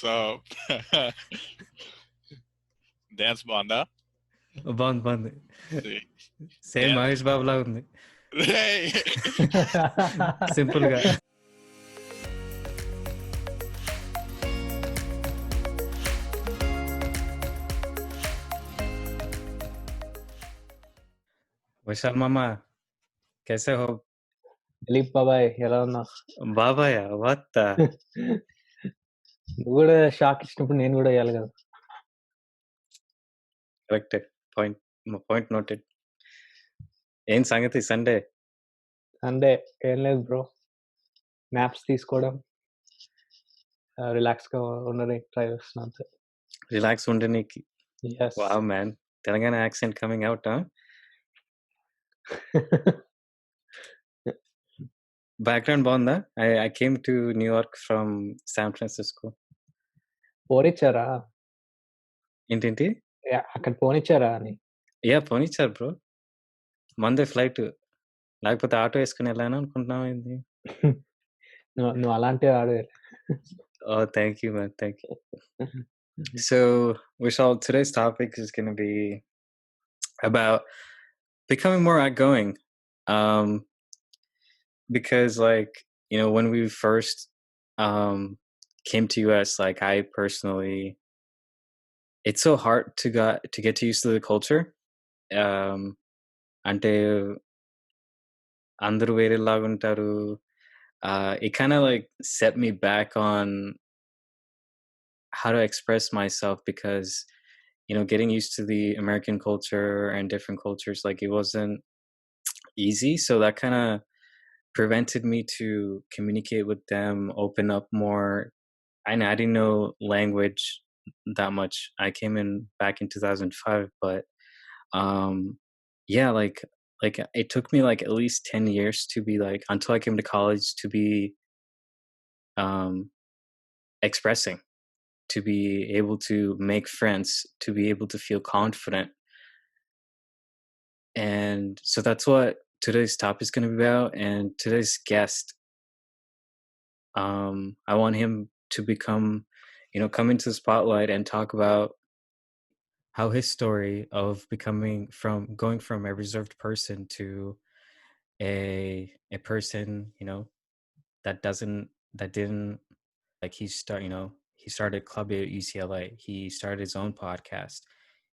So dance బాగుందా? బాగుంది. Same Mahesh Babu లాగా ఉంది సింపుల్ గా. విశాల్ మామ कैसे हो? దిలీప్ బాబాయ్ ఎలా ఉన్నావు? బాబాయ్ వాట్ నువ్వు కూడా షాక్ ఇచ్చినప్పుడు నేను కూడా వేయాలి కదా. Correct point noted. ఏం సంగతి సండే? అంటే ఏం లేదు బ్రో, మ్యాప్స్ తీసుకోవడం, రిలాక్స్ గా ఉండడానికి ట్రై చేస్తున్నా అంతే. రిలాక్స్ ఉండడానికి. Yes. Wow man, Telangana accent coming out. Background బాగుందా? I came to New York from San Francisco. పోనిచ్చారా? ఏంటి? అక్కడ పోనిచ్చారా అని. యా పోనిచ్చారు బ్రో, మందే ఫ్లైట్, లేకపోతే ఆటో వేసుకుని వెళ్ళాను అనుకుంటున్నావు ఏంది? నువ్వు అలాంటి ఆడు. Oh, thank you man, thank you. So Vishal, today's topic is going to be about becoming more outgoing, because like, you know, when we first came to US, like I personally, it's so hard to get used to the culture. అంటే అందరూ వేరేలాగా ఉంటారు. It kind of like set me back on how to express myself, because you know, getting used to the American culture and different cultures, like it wasn't easy. So that kind of prevented me to communicate with them, open up more. I didn't know language that much. I came in back in 2005, but yeah, like it took me like at least 10 years to be like, until I came to college, to be expressing, to be able to make friends, to be able to feel confident. And so that's what today's topic is going to be about. And today's guest, I want him to become, you know, come into the spotlight and talk about how his story of going from a reserved person to a person, you know, that didn't like, he started club at UCLA. He started his own podcast.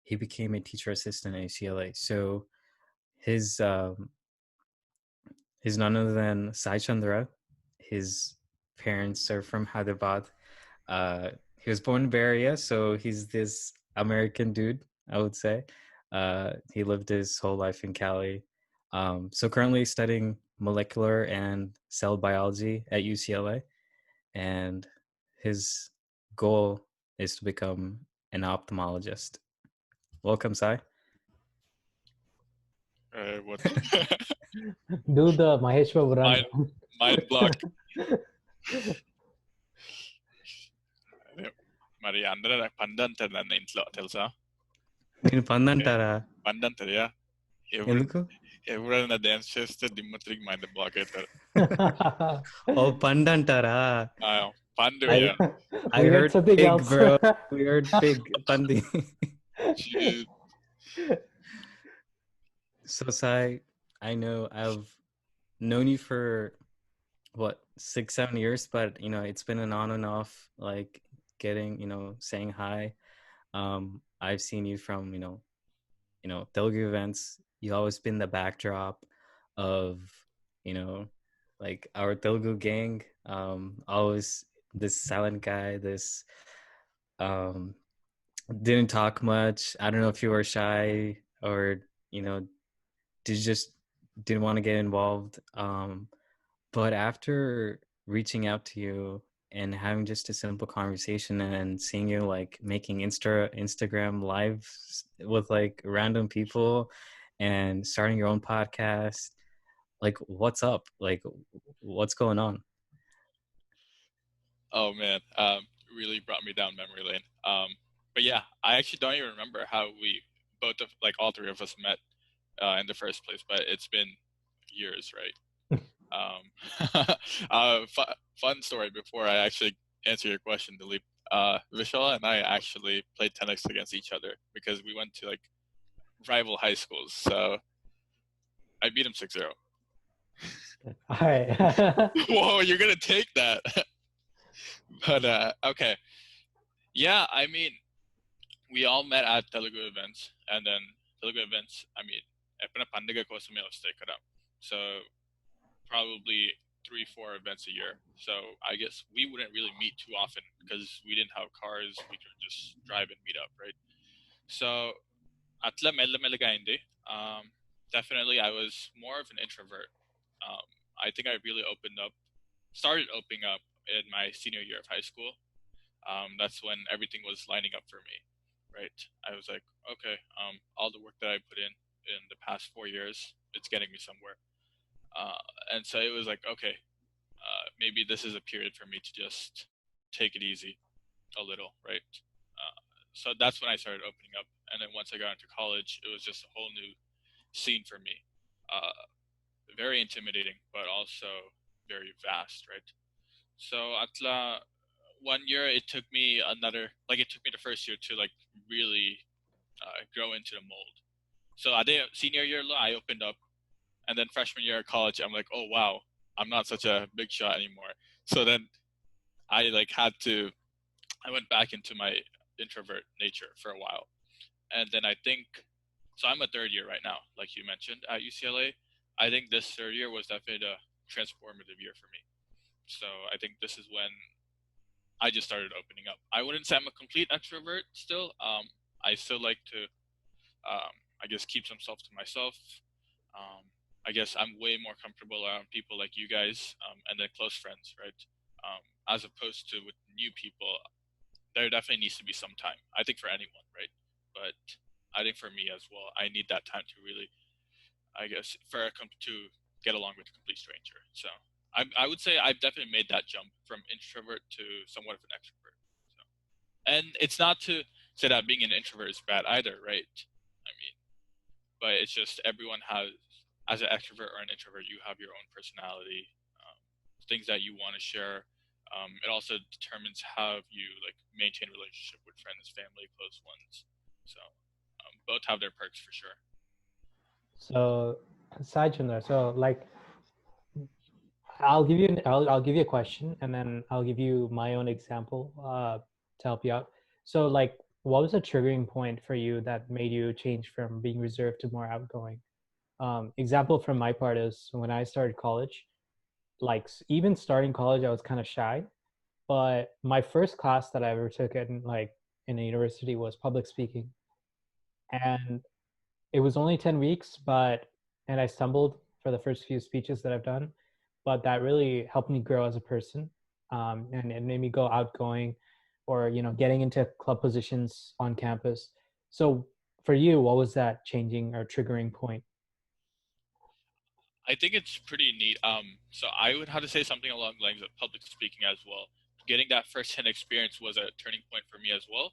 He became a teacher assistant at UCLA. So his none other than Saichandra. His parents are from Hyderabad. He was born in Bay Area, so he's this American dude, I would say. He lived his whole life in Cali. So currently studying molecular and cell biology at UCLA. And his goal is to become an ophthalmologist. Welcome, Sai. What? Do the Mahesh Babu run. Mind block. మరి అందరూ నాకు పండు అంటారు నన్ను ఇంట్లో, తెలుసా? నేను పండు అంటారా? పండు అంటారు. యా, ఎందుకు? ఎవరైనా డాన్స్ చేస్తే దిమ్మ తిరిగి మైండ్ బ్లాక్ అవుతారు. ఓ పండు అంటారా? పండు. I heard pig, bro. We heard pig. Pandi. So Sai, I know I've known you for what, 6-7 years, but you know, it's been an on and off, like getting, you know, saying hi. I've seen you from, you know, Telugu events. You've always been the backdrop of, you know, like our Telugu gang. Always this silent guy, this didn't talk much. I don't know if you were shy or, you know, didn't want to get involved. But after reaching out to you and having just a simple conversation and seeing you like making Instagram live with like random people and starting your own podcast, like what's up? Like what's going on? Oh man, really brought me down memory lane. But yeah, I actually don't even remember how we all three of us met in the first place, but it's been years, right? Fun story before I actually answer your question, Dilip. Vishal and I actually played tennis against each other because we went to like rival high schools. So I beat him 6-0. All right. Whoa, you're gonna take that. But okay. Yeah, I mean, we all met at Telugu events, and then Telugu events, I mean, ఎప్పుడైనా పండుగ కోసమే వస్తాయి కదా. So probably 3-4 events a year. So I guess we wouldn't really meet too often because we didn't have cars. We could just drive and meet up, right? So atla మెల్లమెల్లగా అయింది. Definitely I was more of an introvert. I think I really started opening up in my senior year of high school. That's when everything was lining up for me, right? I was like, okay, all the work that I put in the past 4 years, it's getting me somewhere. And so it was like, okay, maybe this is a period for me to just take it easy a little, right? So that's when I started opening up. And then once I got into college, it was just a whole new scene for me. Very intimidating, but also very vast, right? So atla 1 year, it took me the first year to like really grow into the mold. So I did senior year, I opened up, and then freshman year of college, I'm like, oh wow, I'm not such a big shot anymore. So then I went back into my introvert nature for a while, and then I think so. I'm a third year right now, like you mentioned at UCLA. I think this third year was definitely a transformative year for me. So I think this is when I just started opening up. I wouldn't say I'm a complete extrovert still. I still like to, I guess, keep some stuff to myself. I guess I'm way more comfortable around people like you guys and then close friends, right? As opposed to with new people, there definitely needs to be some time. I think for anyone, right? But I think for me as well, I need that time to really, I guess, to get along with a complete stranger. So I would say I've definitely made that jump from introvert to somewhat of an extrovert. So, and it's not to say that being an introvert is bad either, right? I mean, but it's just everyone has, as an extrovert or an introvert, you have your own personality, things that you want to share. It also determines how you like maintain relationship with friends, family, close ones. So both have their perks for sure. So, Saichandra, so like I'll give you a question, and then I'll give you my own example to help you out. So like, what was a triggering point for you that made you change from being reserved to more outgoing? Example from my part is when I started college, like even starting college, I was kind of shy. But my first class that I ever took in a university was public speaking, and it was only 10 weeks, and I stumbled for the first few speeches that I've done, but that really helped me grow as a person. And it made me go outgoing or, getting into club positions on campus. So for you, what was that changing or triggering point? I think it's pretty neat. So I would have to say something along the lines of public speaking as well. Getting that first-hand experience was a turning point for me as well,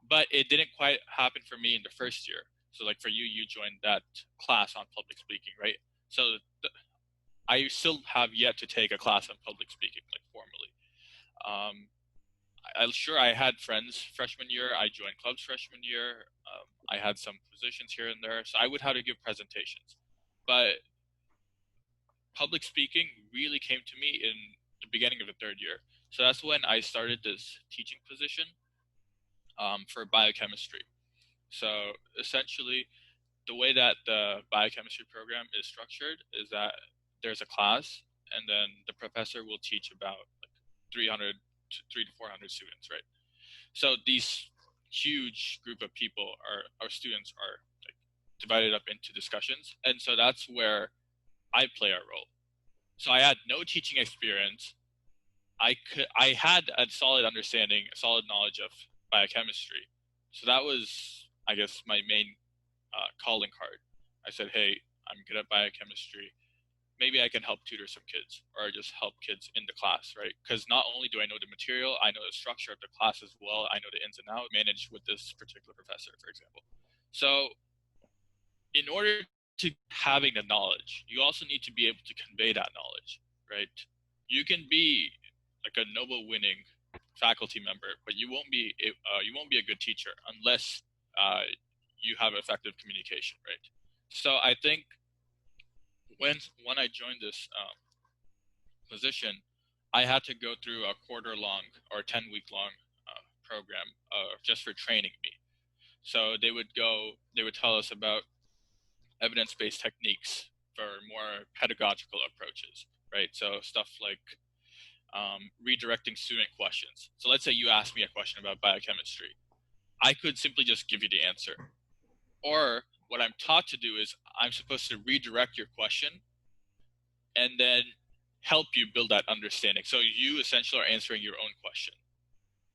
but it didn't quite happen for me in the first year. So like for you, you joined that class on public speaking, right? So I still have yet to take a class on public speaking, like formally. I had friends freshman year. I joined clubs freshman year. I had some positions here and there, so I would have to give presentations. But public speaking really came to me in the beginning of the third year. So that's when I started this teaching position for biochemistry. So essentially, the way that the biochemistry program is structured is that there's a class, and then the professor will teach about like 300 to 400 students, right? So these huge group of people our students are like divided up into discussions, and so that's where I play a role. So I had no teaching experience. I had a solid understanding, a solid knowledge of biochemistry. So that was, I guess, my main calling card. I said, hey, I'm good at biochemistry. Maybe I can help tutor some kids or just help kids in the class, right? Because not only do I know the material, I know the structure of the class as well. I know the ins and outs, manage with this particular professor, for example. So in order to having the knowledge, you also need to be able to convey that knowledge, right? You can be like a Nobel winning faculty member, but you won't be a good teacher unless you have effective communication, right? So I think when I joined this position, I had to go through a quarter-long or 10-week-long program just for training me. So they would tell us about evidence-based techniques for more pedagogical approaches, right? So stuff like redirecting student questions. So let's say you asked me a question about biochemistry. I could simply just give you the answer. Or what I'm taught to do is I'm supposed to redirect your question and then help you build that understanding. So you essentially are answering your own question.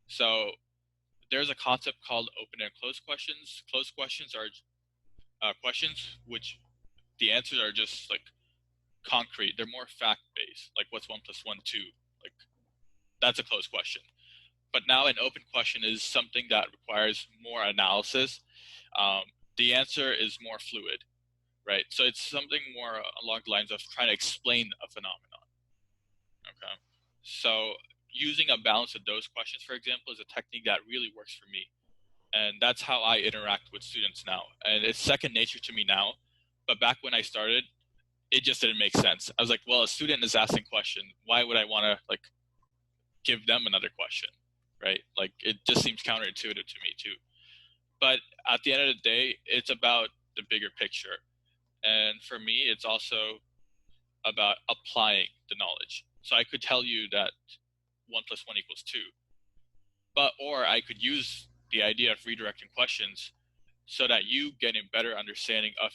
So there's a concept called open and closed questions. Closed questions are questions which the answers are just like concrete. They're more fact-based, like what's 1 + 1 2. Like that's a closed question. But now an open question is something that requires more analysis. The answer is more fluid, right? So it's something more along the lines of trying to explain a phenomenon. Okay. So using a balance of those questions, for example, is a technique that really works for me. And that's how I interact with students now. And it's second nature to me now. But back when I started, it just didn't make sense. I was like, well, a student is asking a question. Why would I want to like give them another question, right? Like it just seems counterintuitive to me too. But at the end of the day, it's about the bigger picture. And for me, it's also about applying the knowledge. So I could tell you that 1 + 1 = 2, or I could use the idea of redirecting questions so that you get a better understanding of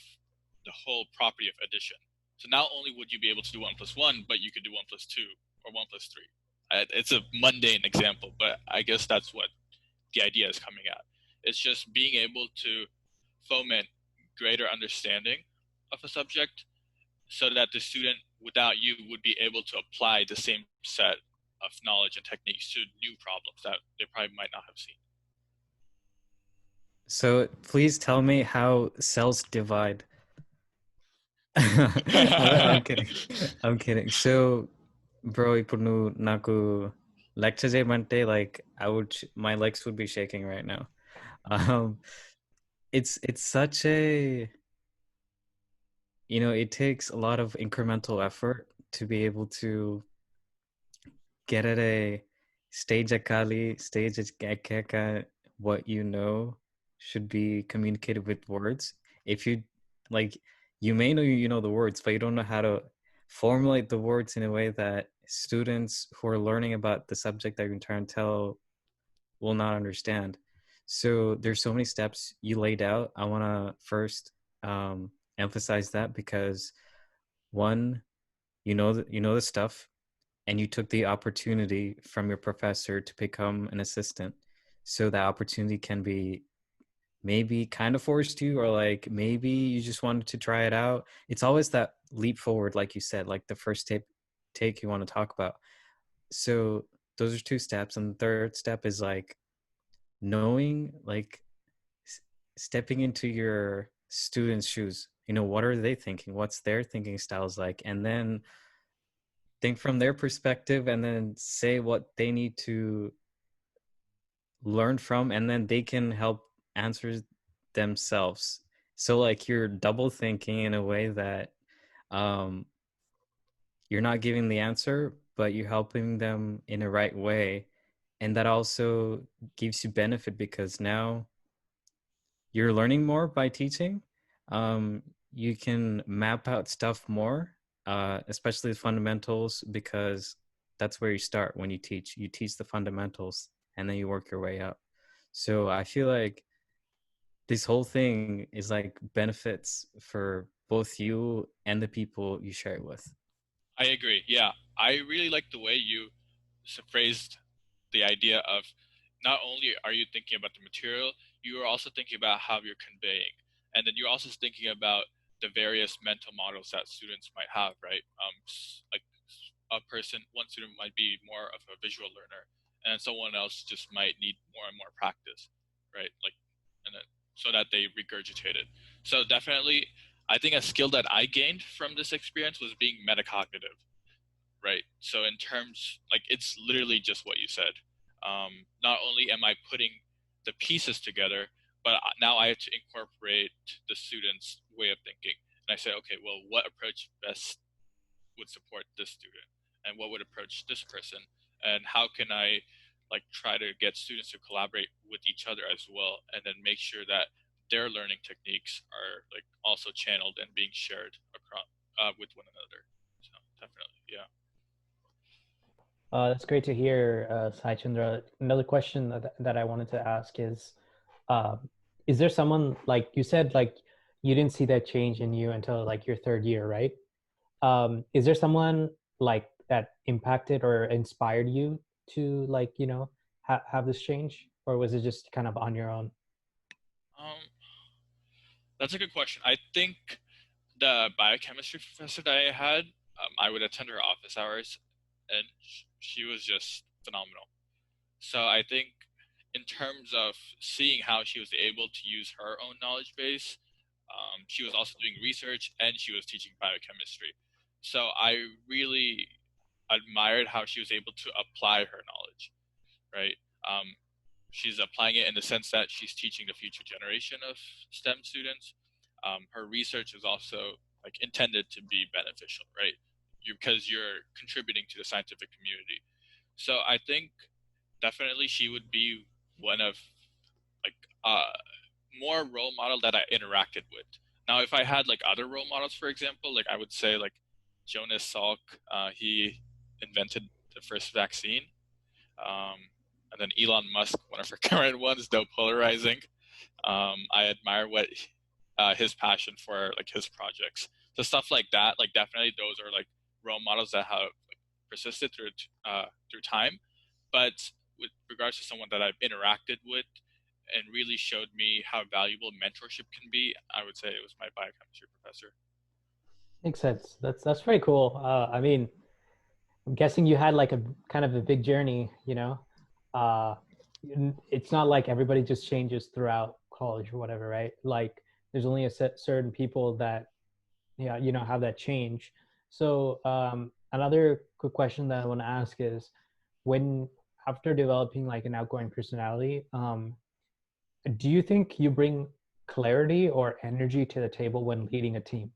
the whole property of addition. So not only would you be able to do 1 + 1, but you could do 1 + 2 or 1 + 3. It's a mundane example, but I guess that's what the idea is coming at. It's just being able to foment greater understanding of a subject so that the student without you would be able to apply the same set of knowledge and techniques to new problems that they probably might not have seen. So please tell me how cells divide. I'm kidding. I'm kidding. So, bro, ఇప్పుడు నాకు lecture చేయమంటే like my legs would be shaking right now. Um, it's such a, it takes a lot of incremental effort to be able to get at a stage what you know should be communicated with words. If you like, you may know you know the words, but you don't know how to formulate the words in a way that students who are learning about the subject that you're trying to tell will not understand. So there's so many steps you laid out. I want to first emphasize that because one, you know the stuff, and you took the opportunity from your professor to become an assistant. So that opportunity can be maybe kind of forced you, or like maybe you just wanted to try it out. It's always that leap forward, like you said, like the first take you want to talk about. So those are two steps. And the third step is like knowing, like stepping into your students' shoes. What are they thinking? What's their thinking styles like? And then think from their perspective and then say what they need to learn from, and then they can help answer themselves. So like you're double thinking in a way that um you're not giving the answer, but you're helping them in a right way. And that also gives you benefit because now you're learning more by teaching. You can map out stuff more, especially the fundamentals, because that's where you start when you teach. You teach the fundamentals and then you work your way up. So I feel like this whole thing is like benefits for both you and the people you share it with. I agree. Yeah, I really like the way you phrased the idea of not only are you thinking about the material, you are also thinking about how you're conveying, and then you're also thinking about the various mental models that students might have, right? Like one student might be more of a visual learner, and someone else just might need more and more practice, right? Like, and then so that they regurgitate it. So definitely, I think a skill that I gained from this experience was being metacognitive, right? So in terms, like, it's literally just what you said. not only am I putting the pieces together, but now I have to incorporate the student's way of thinking. And I say, okay, well, what approach best would support this student, and what would approach this person, and how can I like try to get students to collaborate with each other as well, and then make sure that their learning techniques are like also channeled and being shared across with one another. So definitely, yeah. That's great to hear, Saichandra. Another question that I wanted to ask uh, is there someone, like you said, like you didn't see that change in you until like your third year, right? Is there someone like that impacted or inspired you to like, you know, have this change, or was it just kind of on your own? Um, that's a good question. I think the biochemistry professor that I had, I would attend her office hours, and she was just phenomenal. So I think in terms of seeing how she was able to use her own knowledge base, she was also doing research and she was teaching biochemistry. So I really admired how she was able to apply her knowledge, right? She's applying it in the sense that she's teaching the future generation of STEM students. Her research is also like intended to be beneficial, right? Because you're contributing to the scientific community. So I think definitely she would be one of like more role model that I interacted with. Now, if I had like other role models, for example, like I would say like Jonas Salk, he invented the first vaccine, um, and then Elon Musk, one of our current ones, though polarizing. I admire what his passion for like his projects. So stuff like that, like definitely those are like role models that have like, persisted through time. But with regards to someone that I've interacted with and really showed me how valuable mentorship can be, I would say it was my biochemistry professor. Makes sense. That's very cool. I mean, I'm guessing you had like a kind of a big journey, you know. Uh, it's not like everybody just changes throughout college or whatever, right? Like there's only a certain people that, yeah, you know, have that change. So another quick question that I want to ask is, when after developing like an outgoing personality, do you think you bring clarity or energy to the table when leading a team?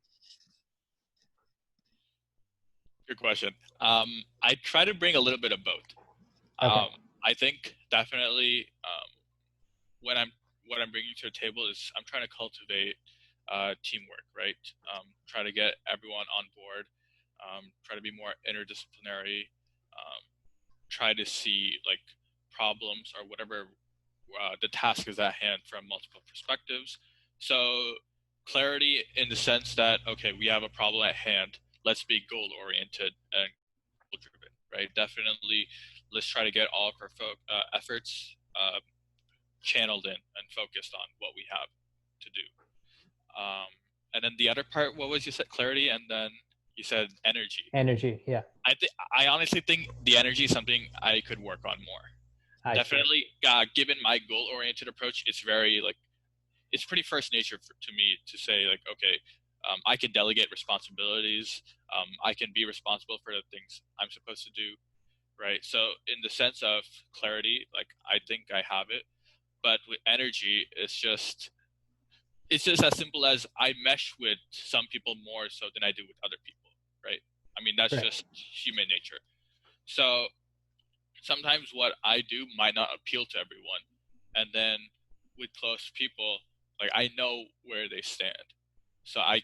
Good question. I try to bring a little bit of both. Okay. I think definitely when I'm what I'm bringing to the table is I'm trying to cultivate teamwork, right? Try to get everyone on board. Try to be more interdisciplinary. Um, try to see like problems or whatever the task is at hand from multiple perspectives. So clarity in the sense that okay, we have a problem at hand. Let's be goal oriented and goal driven, right? Definitely, let's try to get all of our efforts channeled in and focused on what we have to do. Um, and then the other part, what was you said? Clarity, and then you said energy. Energy, yeah. I honestly think the energy is something I could work on more. Definitely, given my goal-oriented approach, it's very like it's pretty first nature to me to say like, okay, I can delegate responsibilities. I can be responsible for the things I'm supposed to do, right? So in the sense of clarity, like I think I have it, but with energy, it's just as simple as I mesh with some people more so than I do with other people, right? I mean, that's Right. just human nature. So sometimes what I do might not appeal to everyone. And then with close people, like I know where they stand. So I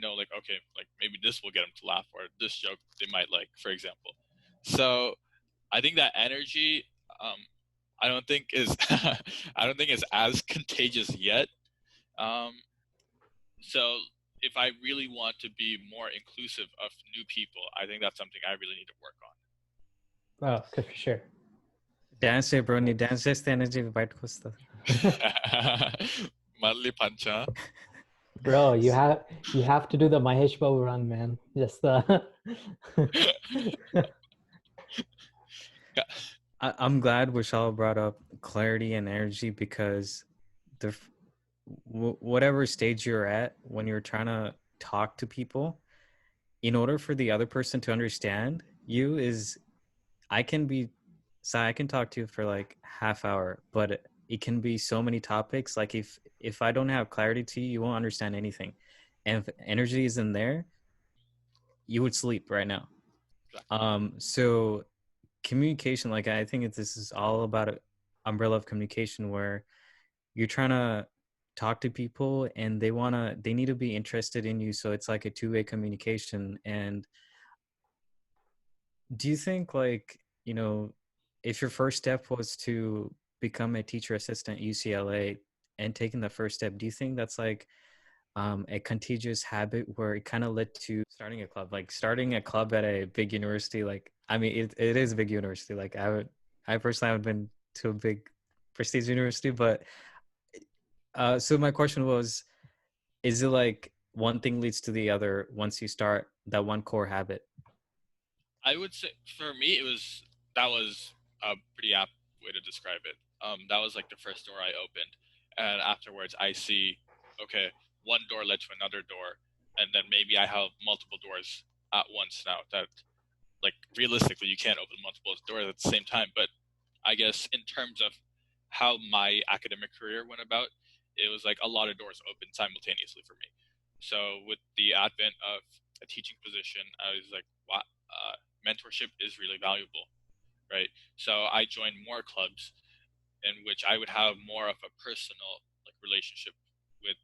know like, okay, like maybe this will get them to laugh or this joke they might like, for example. So I think that energy, um, I don't think is, I don't think is as contagious yet. Um, so if I really want to be more inclusive of new people, I think that's something I really need to work on. Oh, for sure. Dance bro, నీ dance చేస్తే energy బయటకు వస్తుంది. Mali pancha. Bro, you have to do the Mahesh Babu run, man. Just I'm glad Vishal brought up clarity and energy because whatever stage you're at when you're trying to talk to people, in order for the other person to understand you, is I can be so I can talk to you for like half hour, but it can be so many topics. Like if I don't have clarity to you, you won't understand anything. And if energy isn't there, you would sleep right now. So communication, like I think this is all about an umbrella of communication where you're trying to talk to people and they need to be interested in you. So it's like a two-way communication. And do you think, like, if your first step was to become a teacher assistant at UCLA and taking the first step, do you think that's like a contagious habit where it kind of led to starting a club, like starting a club at a big university? Like, I mean, it is a big university. Like I personally haven't been to a big prestige university, but so my question was, is it like one thing leads to the other once you start that one core habit? I would say for me, that was a pretty apt way to describe it. That was like the first door I opened, and afterwards I see, okay, one door led to another door, and then maybe I have multiple doors at once now. That, like, realistically, you can't open multiple doors at the same time. But I guess in terms of how my academic career went about, it was like a lot of doors opened simultaneously for me. So with the advent of a teaching position, I was like, wow, mentorship is really valuable, right? So I joined more clubs in which I would have more of a personal, like, relationship with,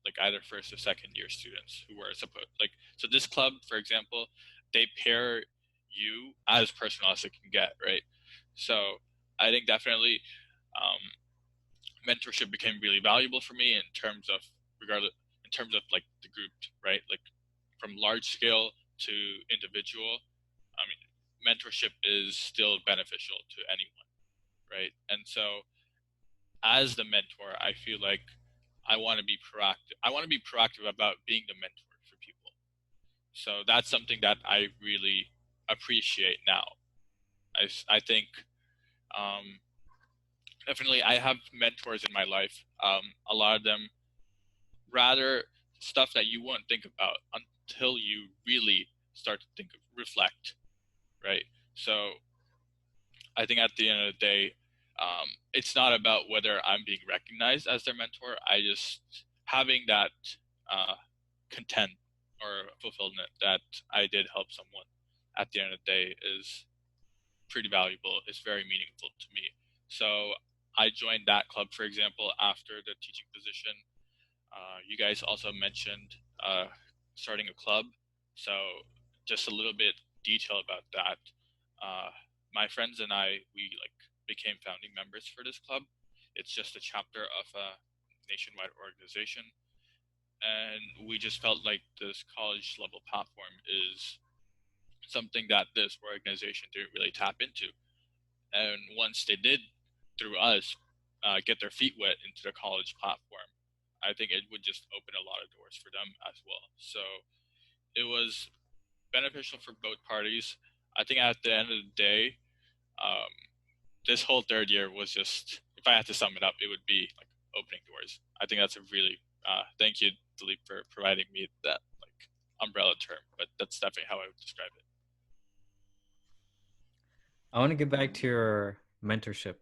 like, either first or second year students who were supposed, like, so this club, for example, they pair you as personal as it can get, right? So I think definitely um, mentorship became really valuable for me in terms of, regardless, in terms of like the group, right? Like from large scale to individual. I mean, mentorship is still beneficial to anyone, right? And so as the mentor, I feel like I want to be proactive. I want to be proactive about being the mentor for people. So that's something that I really appreciate now. I think um, definitely I have mentors in my life. A lot of them rather stuff that you won't think about until you really start to think of, reflect, right? So I think at the end of the day, it's not about whether I'm being recognized as their mentor. I just having that uh, content or fulfillment that I did help someone at the end of the day is pretty valuable. It's very meaningful to me. So I joined that club, for example, after the teaching position. You guys also mentioned starting a club. So just a little bit detail about that. My friends and I, we like became founding members for this club. It's just a chapter of a nationwide organization. And we just felt like this college level platform is something that this organization didn't really tap into. And once they did, through us, get their feet wet into the college platform, I think it would just open a lot of doors for them as well. So it was beneficial for both parties. I think at the end of the day, um, this whole third year was just, if I had to sum it up, it would be like opening doors. I think that's a really, thank you, Dilip, for providing me that like umbrella term, but that's definitely how I would describe it. I want to get back to your mentorship.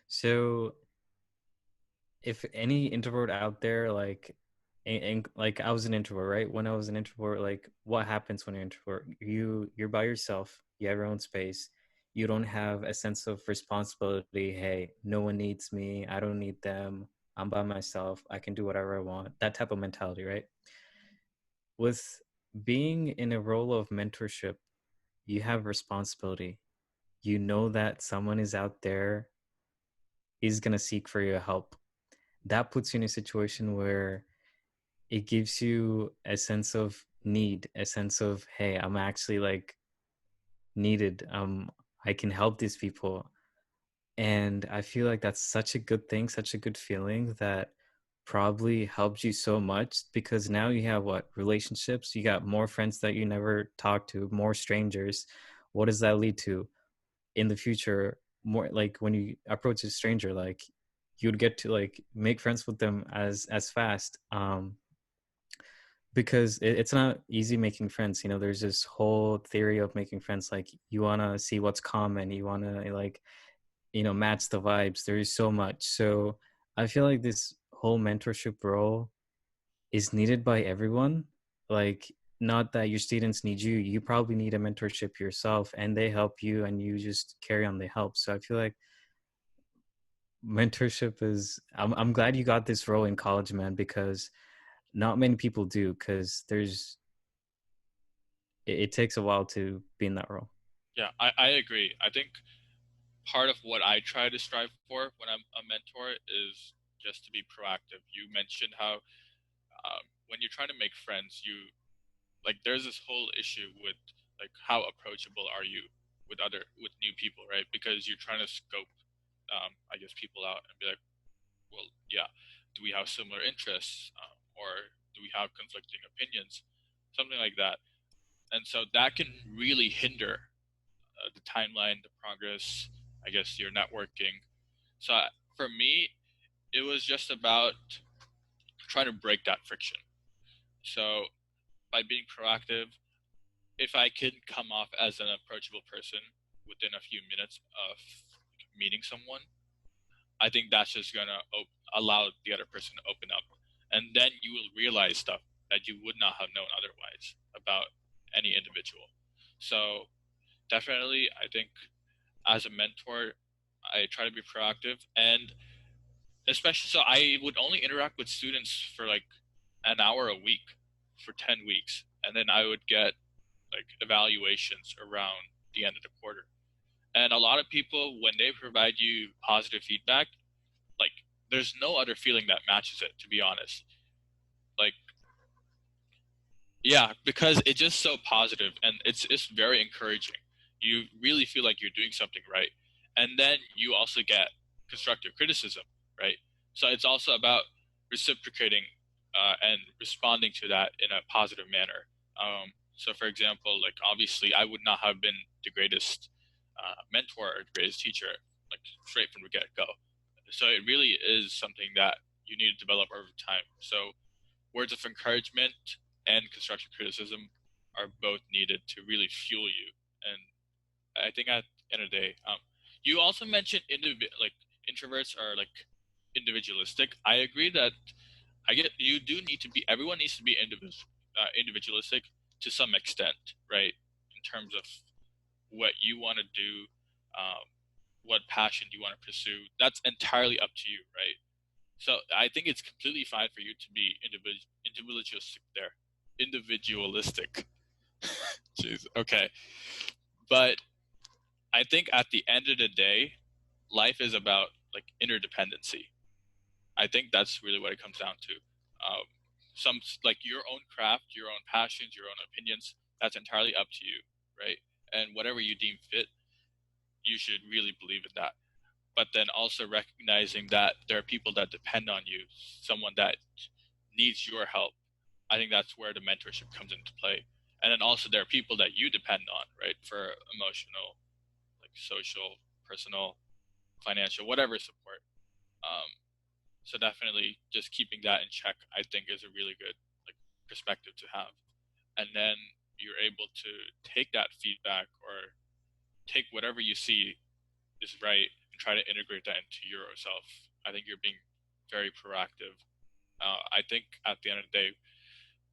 So if any introvert out there, like, and like I was an introvert, right? When I was an introvert, like what happens when you're an introvert? You're by yourself, you have your own space, you don't have a sense of responsibility. Hey, no one needs me, I don't need them, I'm by myself, I can do whatever I want. That type of mentality, right? With being in a role of mentorship, you have responsibility. You know that someone is out there is going to seek for your help. That puts you in a situation where it gives you a sense of need, a sense of, hey, I'm actually like needed. I can help these people. And I feel like that's such a good thing, such a good feeling that probably helped you so much, because now you have what, relationships, you got more friends that you never talked to, more strangers. What does that lead to in the future? More like when you approach a stranger, like you'd get to like make friends with them as fast. because it's not easy making friends. You know, there's this whole theory of making friends. Like, you want to see what's common. You want to, like, you know, match the vibes. There is so much. So I feel like this whole mentorship role is needed by everyone. Like, not that your students need you. You probably need a mentorship yourself, and they help you, and you just carry on the help. So I feel like mentorship is, I'm glad you got this role in college, man, because not many people do, because it takes a while to be in that role. Yeah, I agree. I think part of what I try to strive for when I'm a mentor is just to be proactive. You mentioned how when you're trying to make friends, you like there's this whole issue with like how approachable are you with new people, right? Because you're trying to scope, I guess, people out and be like, well, yeah, do we have similar interests, or do we have conflicting opinions, something like that. And so that can really hinder the timeline, the progress, I guess, your networking. So for me, it was just about trying to break that friction. So by being proactive, if I can come off as an approachable person within a few minutes of meeting someone, I think that's just gonna allow the other person to open up, and then you will realize stuff that you would not have known otherwise about any individual. So definitely, I think as a mentor, I try to be proactive, and especially so I would only interact with students for like an hour a week for 10 weeks, and then I would get like evaluations around the end of the quarter. And a lot of people, when they provide you positive feedback, like there's no other feeling that matches it, to be honest. Like, yeah, because it's just so positive and it's very encouraging. You really feel like you're doing something right. And then you also get constructive criticism, right? So it's also about reciprocating and responding to that in a positive manner. So, for example, like obviously, I would not have been the greatest mentor or the greatest teacher, like straight from the get go. So it really is something that you need to develop over time. So words of encouragement and constructive criticism are both needed to really fuel you. And I think at the end of the day, you also mentioned like introverts are like individualistic. I agree that I get you do need to be. Everyone needs to be individualistic to some extent, right? In terms of what you want to do, um, what passion you want to pursue. That's entirely up to you, right? So I think it's completely fine for you to be individualistic there. Individualistic. Jeez. Okay. But I think at the end of the day, life is about like interdependency. I think that's really what it comes down to. Um, some like your own craft, your own passions, your own opinions. That's entirely up to you, right? And whatever you deem fit, you should really believe in that. But then also recognizing that there are people that depend on you, someone that needs your help. I think that's where the mentorship comes into play. And then also there are people that you depend on, right, for emotional, like social, personal, financial, whatever support. Um, so definitely just keeping that in check, I think, is a really good like perspective to have. And then you're able to take that feedback or take whatever you see is right and try to integrate that into yourself. I think you're being very proactive. I think at the end of the day,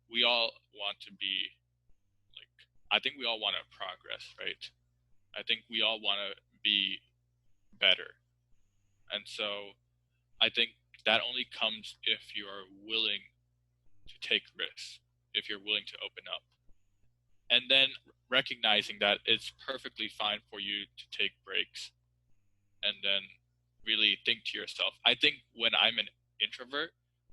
we all want to be like, I think we all want to progress, right? I think we all want to be better. And so I think that only comes if you're willing to take risks, if you're willing to open up. And then recognizing that it's perfectly fine for you to take breaks and then really think to yourself. I think when I'm an introvert,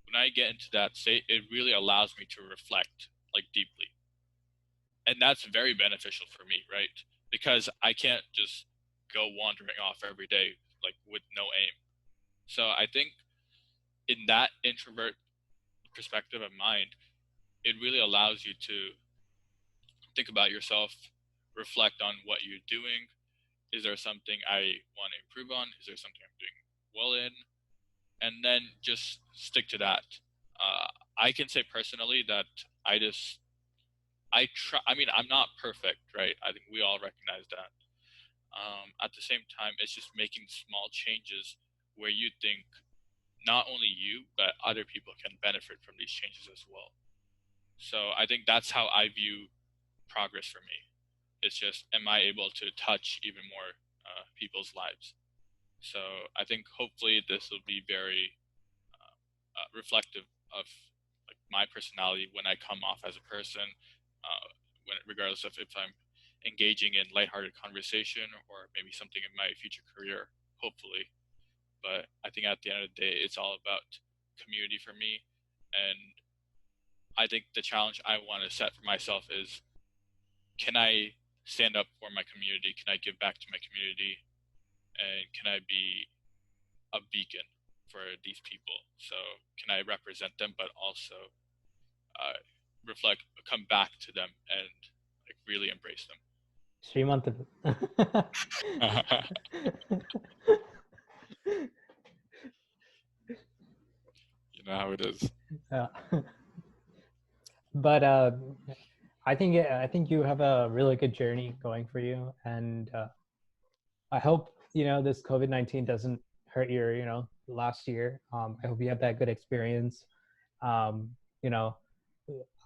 when I get into that state, it really allows me to reflect like deeply. And that's very beneficial for me, right? Because I can't just go wandering off every day like with no aim. So I think in that introvert perspective of mind, it really allows you to think about yourself, reflect on what you're doing. Is there something I want to improve on? Is there something I'm doing well in? And then just stick to that. I can say personally that I try. I mean, I'm not perfect, right? I think we all recognize that. At the same time, it's just making small changes where you think not only you but other people can benefit from these changes as well. So I think that's how I view progress for me. It's just, am I able to touch even more people's lives? So I think hopefully this will be very reflective of like my personality when I come off as a person, regardless of if I'm engaging in lighthearted conversation or maybe something in my future career, hopefully. But I think at the end of the day, it's all about community for me. And I think the challenge I want to set for myself is, can I stand up for my community? Can I give back to my community? And can I be a beacon for these people? So can I represent them, but also come back to them and like really embrace them? Srimanth. You know how it is. Yeah. But I think you have a really good journey going for you, and I hope this COVID-19 doesn't hurt your last year. I hope you have that good experience. Um, you know,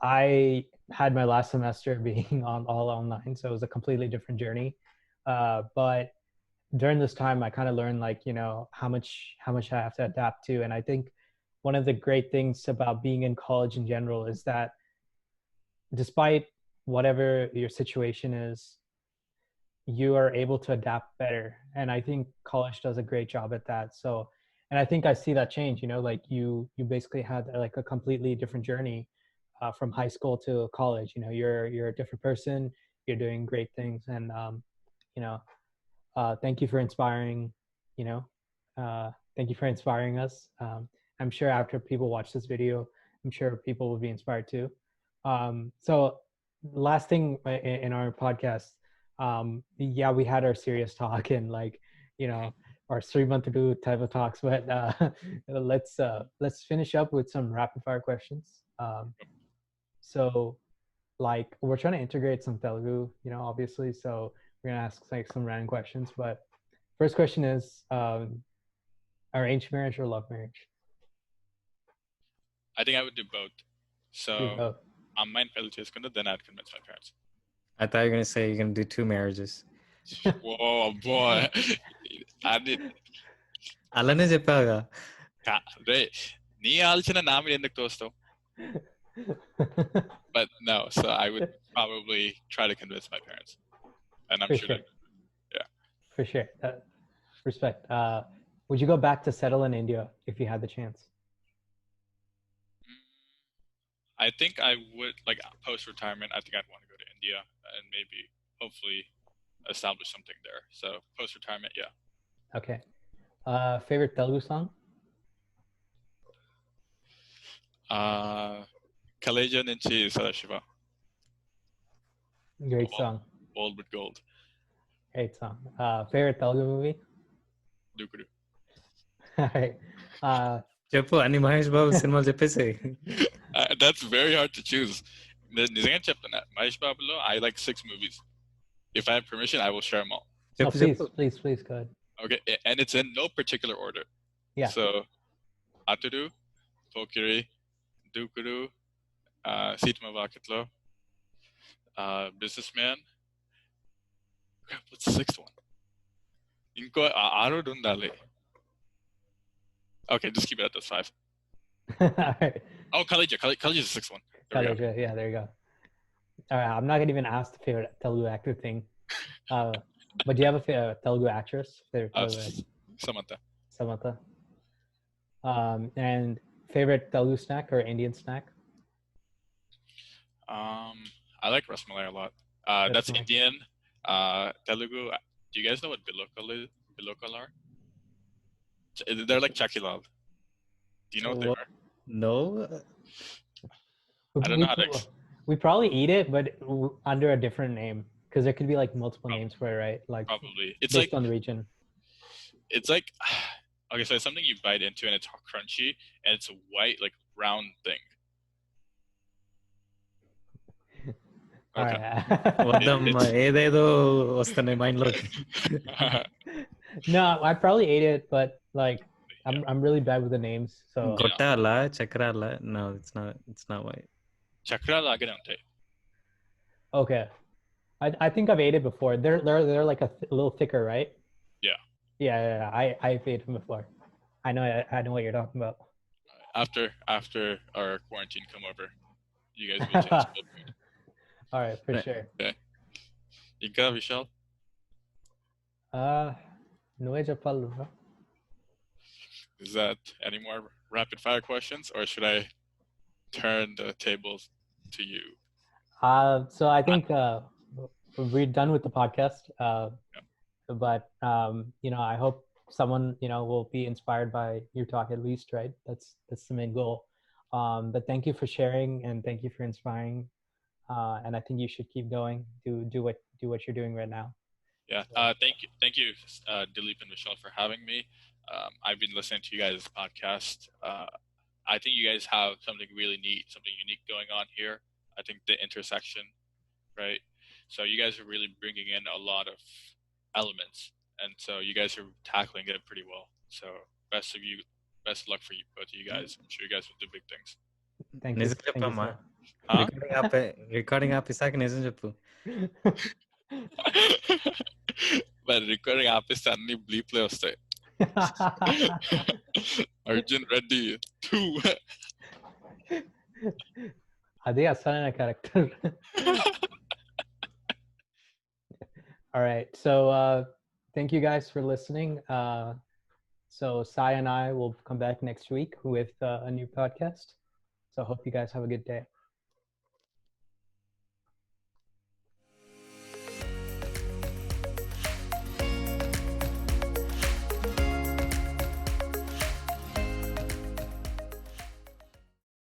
I had my last semester being on all online, so it was a completely different journey. But during this time, I kind of learned like how much I have to adapt to, and I think one of the great things about being in college in general is that despite whatever your situation is, you are able to adapt better. And I think college does a great job at that. So, and I think I see that change, like you basically had like a completely different journey from high school to college. You're a different person, you're doing great things. And, you know, thank you for inspiring, you know, thank you for inspiring us. I'm sure after people watch this video, I'm sure people will be inspired too. So last thing in our podcast, yeah, we had our serious talk and like, our 3 month to do type of talks, but let's finish up with some rapid fire questions. So like we're trying to integrate some Telugu, obviously. So we're gonna ask like some random questions. But first question is, arranged marriage or love marriage? I think I would do both. Do So both. అమ్మాయిని పెళ్లి చేసుకుంటే then I'd convince my parents. I thought you were gonna say you're gonna do 2 marriages. Whoa, boy. I did. అలానే చెప్పావుగా. రే నీ ఆలోచన నా మీద ఎందుకు తోస్తావు? But no, so I would probably try to convince my parents. And I'm For sure sure. that, yeah. For sure. Respect. Would you go back to settle in India if you had the chance? I think I would, like post-retirement, I think I'd want to go to India and maybe, hopefully, establish something there. So post-retirement, yeah. Okay. Favorite Telugu song? Kaleja Nunchi Sadashiva. Great song. Old with gold. Great song. Favorite Telugu movie? Dukuru. All right. చెప్పు అన్ని మహేష్ బాబు సినిమాలు చెప్పేసి. That's very hard to choose. నిజంగా చెప్తున్నా, Mahesh బాబులో I like 6 movies. If I have permission, I will share them all. No, please, go ahead. Okay, and it's in no particular order. Yeah. So, Aturu, Pokiri, Dukuru, Sitma Vakitlo, Businessman. What's the 6th one? Inko Aro Dundale. Okay, just keep it at those 5. All right. Oh, Kaleja is the 6th one. Kaleja, yeah, there you go. All right, I'm not gonna even ask the favorite Telugu actor thing. But do you have a favorite Telugu actress? Samantha. Samantha. And favorite Telugu snack or Indian snack? I like rasmalai a lot. That's Indian. Telugu. Do you guys know what bilokal are? They're like chakilal. Do you know what they are? No. I don't know how to. We probably eat it, but under a different name, because there could be like multiple names for it, right? Like probably. It's based like on the region. It's like, okay, so it's something you bite into and it's crunchy and it's a white like round thing. All Okay. right. వద్దమ్మా ఏదేదో వస్తున్నాయి mind లోకి. No, I probably ate it, but like I'm really bad with the names. So గొట్టాల చక్రాల, no, it's not white. చక్రాలు లాగానే ఉంటాయి. okay, I think I've ate it before. They're like a little thicker, right? Yeah. Yeah. I've ate them before. I know what you're talking about. After our quarantine come over, you guys will taste good food. All right, for Right. sure. ఇంకా విశాల్, నువ్వే చెప్పాలి. is that any more rapid fire questions, or should I turn the tables to you? So I think we're done with the podcast. But I hope someone will be inspired by your talk at least, right? That's the main goal. But thank you for sharing, and thank you for inspiring. And I think you should keep going. Do what you're doing right now. Yeah. Thank you, Dilip and Michelle, for having me. I've been listening to you guys' podcast. I think you guys have something really neat, something unique going on here. I think the intersection, right? So you guys are really bringing in a lot of elements, and so you guys are tackling it pretty well. So best of luck for you, both of you guys. I'm sure you guys will do big things. Thank you. నిజం Thank you, చెప్పమ్మా. Huh? Recording ఆపేసాక నిజం చెప్పు. sir. మరి recording ఆపేస్తే అన్ని బ్లీప్లే వస్తాయి. అర్జున్ రెడ్డి 2. అదే అసలైన character. All right. So thank you guys for listening. So Sai and I will come back next week with a new podcast. So I hope you guys have a good day.